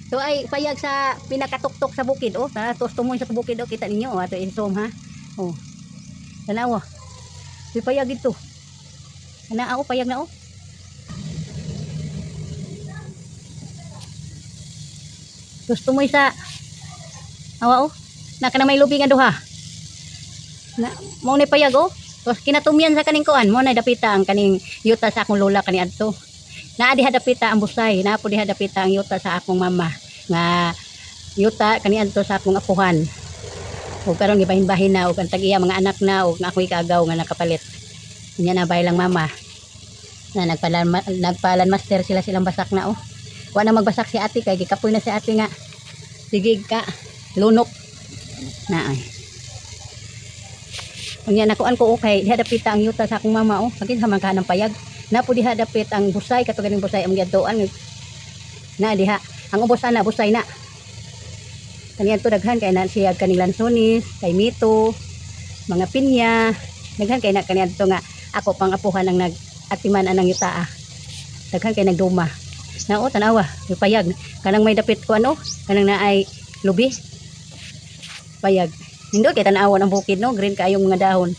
So ay payag sa pinakatuktok sa bukid oh. Tapos tumoy sa bukid oh, kita ninyo oh, ato insom ha. Oh. Tanawa. Di payag dito. Ana ako payag na oh. Tapos tumoy sa awa oh. Naka na may lubi nga duha. Na mo ni payag oh. Tapos kinatumyan sa kaning kuan mo na dapita ang kaning yuta sa akong lola kani adto. Naa diha dapita ang busay, naa po diha dapita ang yuta sa akong mama nga yuta kani adto sa akong apuhan. O karon gibahin-bahin na og ang tag-iya mga anak na og nga ako ikagaw nga nakapalit. Nya na bay lang mama. Na nagpalan master sila silang basak na oh. Wa na magbasak si ate kay gikapoy na si ate nga. Sige ka lunok. Na ay. Unya nakuan ko okay, diha dapita ang yuta sa akong mama oh. Pagin sa man kanang payag. Na po diha dapit ang busay kato ganing busay ang giadtoan. Na diha ang ubos ana busay na. Kaniya to daghan kay na siya kaning lansones, kay mito, mga pinya, daghan kay na kaniya to nga ako pang apuhan ang nag-atiman anang yuta. Daghan kay nagduma. Na o tanawa, yung payag kanang may dapit ko ano, kanang naay lubi. Payag. Nindot kay tan-awan ang bukid no, green kaayong mga dahon.